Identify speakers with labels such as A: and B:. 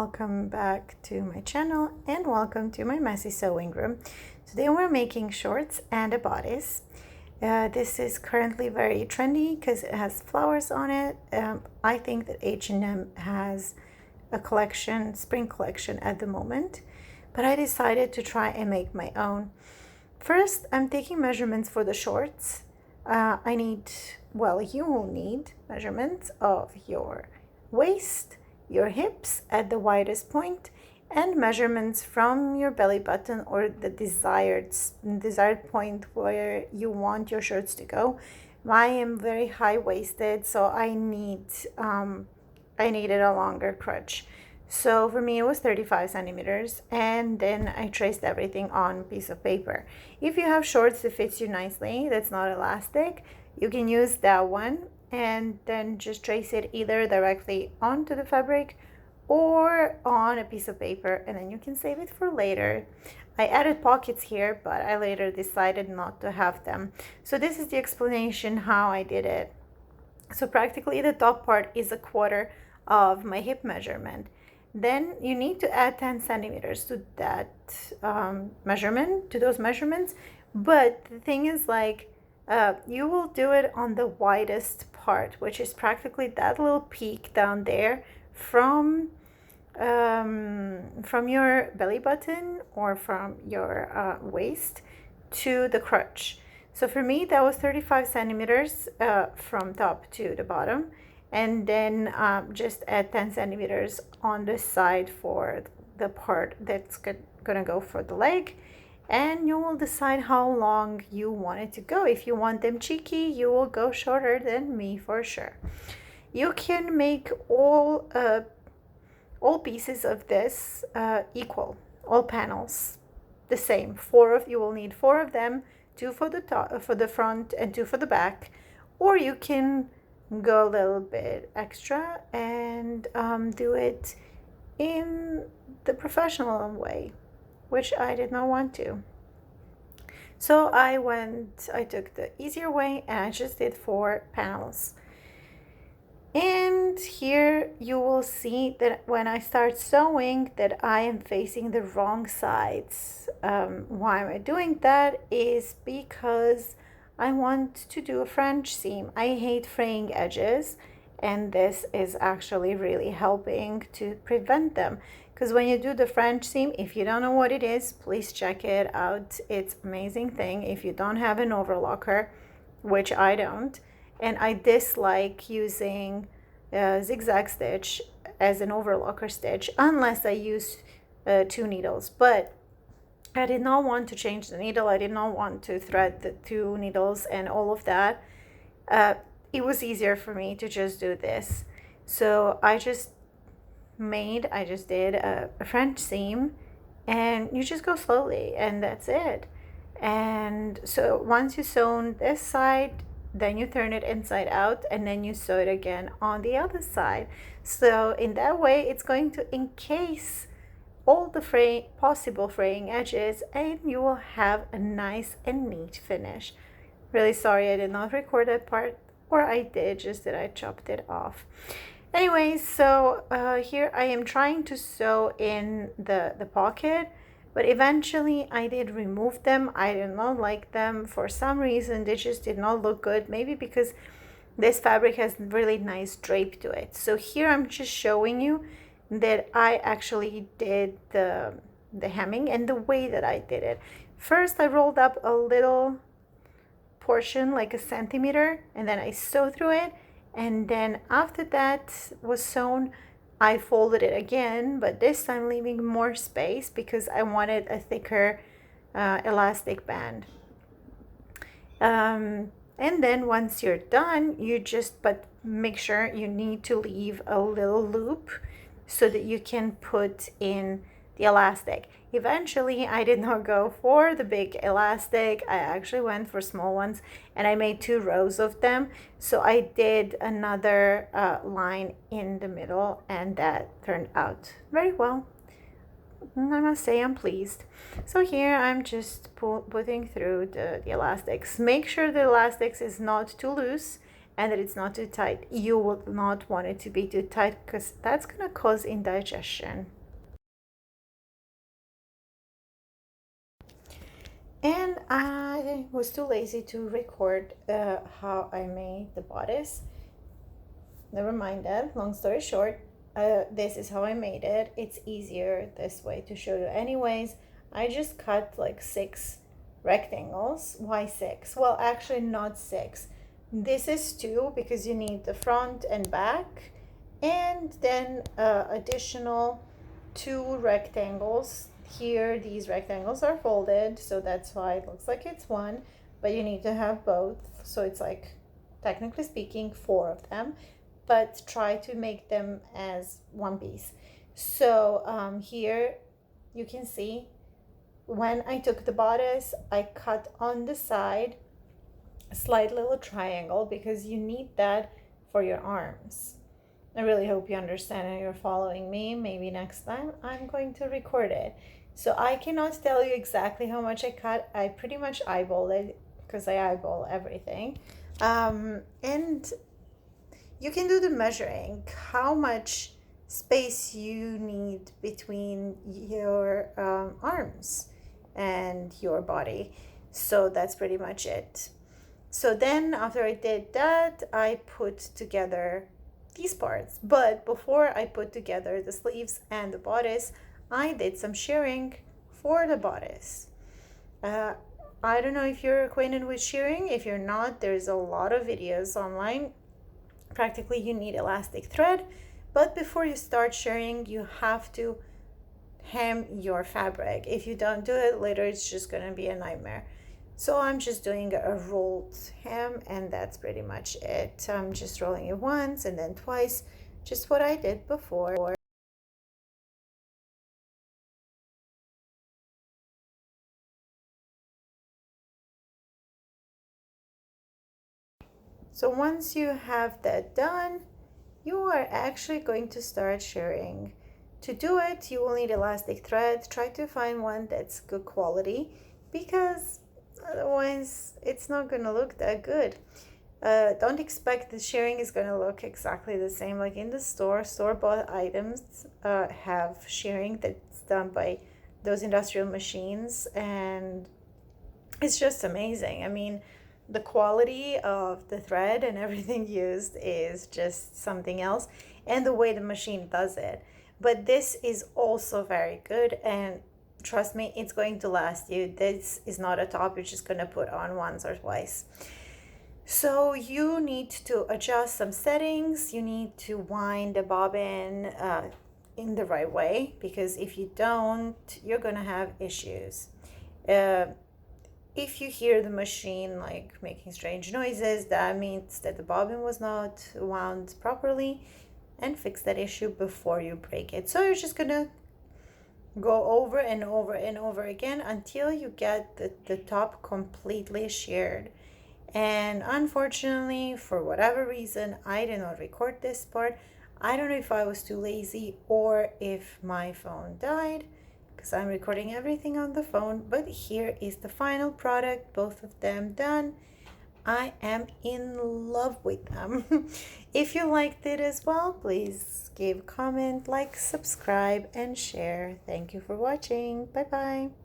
A: welcome back to my channel and welcome to my messy sewing room. Today we're making shorts and a bodice. This is currently very trendy because it has flowers on it. I think that H&M has a collection, spring collection at the moment, but I decided to try and make my own. First, I'm taking measurements for the shorts. You will need measurements of your waist, your hips at the widest point, and measurements from your belly button or the desired point where you want your shirts to go. I am very high-waisted, so I needed a longer crotch. So for me it was 35 centimeters, and then I traced everything on a piece of paper. If you have shorts that fits you nicely, that's not elastic, you can use that one and then just trace it either directly onto the fabric or on a piece of paper, and then you can save it for later. I added pockets here, but I later decided not to have them. So this is the explanation how I did it. So practically the top part is a quarter of my hip measurement. Then you need to add 10 centimeters to that measurement, to those measurements. But the thing is, you will do it on the widest part, which is practically that little peak down there from your belly button or from your waist to the crotch. So for me that was 35 centimeters from top to the bottom, and then just add 10 centimeters on the side for the part that's gonna go for the leg. And you will decide how long you want it to go. If you want them cheeky, you will go shorter than me for sure. You can make all pieces of this equal, all panels the same. You will need 4 of them, 2 for the top, for the front, and 2 for the back. Or you can go a little bit extra and do it in the professional way, which I did not want to. So I took the easier way and I just did 4 panels. And here you will see that when I start sewing that I am facing the wrong sides. Why am I doing that? Is because I want to do a French seam. I hate fraying edges, and this is actually really helping to prevent them. Because when you do the French seam, if you don't know what it is, please check it out. It's an amazing thing. If you don't have an overlocker, which I don't, and I dislike using zigzag stitch as an overlocker stitch unless I use 2 needles. But I did not want to change the needle. I did not want to thread the 2 needles and all of that. It was easier for me to just do this. So I just did a French seam, and you just go slowly, and that's it. And so once you sew this side, then you turn it inside out, and then you sew it again on the other side. So in that way, it's going to encase all the possible fraying edges, and you will have a nice and neat finish. Really sorry I did not record that part, or I did, just that I chopped it off. Anyways, so here I am trying to sew in the pocket, but eventually I did remove them. I did not like them for some reason. They just did not look good. Maybe because this fabric has really nice drape to it. So here I'm just showing you that I actually did the hemming and the way that I did it. First, I rolled up a little portion, like 1 centimeter, and then I sewed through it. And then after that was sewn, I folded it again, but this time leaving more space because I wanted a thicker elastic band. And then once you're done, but make sure you need to leave a little loop so that you can put in the elastic. Eventually I did not go for the big elastic. I actually went for small ones, and I made 2 rows of them. So I did another line in the middle, and that turned out very well. I must say I'm pleased. So here I'm just putting through the elastics. Make sure the elastics is not too loose and that it's not too tight. You will not want it to be too tight because that's gonna cause indigestion. I was too lazy to record how I made the bodice. Never mind that, long story short, this is how I made it. It's easier this way to show you anyways. I just cut like 6 rectangles. Why 6? Well, actually not 6. This is 2 because you need the front and back, and then additional 2 rectangles. Here these rectangles are folded, so that's why it looks like it's 1, but you need to have both, so it's like, technically speaking, 4 of them, but try to make them as one piece. So here you can see when I took the bodice, I cut on the side a slight little triangle because you need that for your arms. I really hope you understand and you're following me. Maybe next time I'm going to record it. So I cannot tell you exactly how much I cut. I pretty much eyeballed it because I eyeball everything. And you can do the measuring, how much space you need between your arms and your body. So that's pretty much it. So then after I did that, I put together these parts. But before I put together the sleeves and the bodice, I did some shearing for the bodice. I don't know if you're acquainted with shearing. If you're not, there's a lot of videos online. Practically you need elastic thread, but before you start shearing, you have to hem your fabric. If you don't do it later, it's just gonna be a nightmare. So I'm just doing a rolled hem, and that's pretty much it. I'm just rolling it once and then twice, just what I did before. So once you have that done, you are actually going to start shearing. To do it, you will need elastic thread. Try to find one that's good quality because otherwise it's not going to look that good. Don't expect the shearing is going to look exactly the same like in the store. Store-bought items have shearing that's done by those industrial machines, and it's just amazing. I mean, the quality of the thread and everything used is just something else, and the way the machine does it. But this is also very good, and trust me, it's going to last you. This is not a top you're just gonna put on once or twice. So you need to adjust some settings. You need to wind the bobbin in the right way, because if you don't, you're gonna have issues. If you hear the machine like making strange noises, that means that the bobbin was not wound properly, and fix that issue before you break it. So you're just gonna go over and over and over again until you get the top completely sheared. And unfortunately, for whatever reason, I did not record this part. I don't know if I was too lazy or if my phone died, because I'm recording everything on the phone. But here is the final product, both of them done. I am in love with them. If you liked it as well, please give a comment, like, subscribe, and share. Thank you for watching. Bye bye.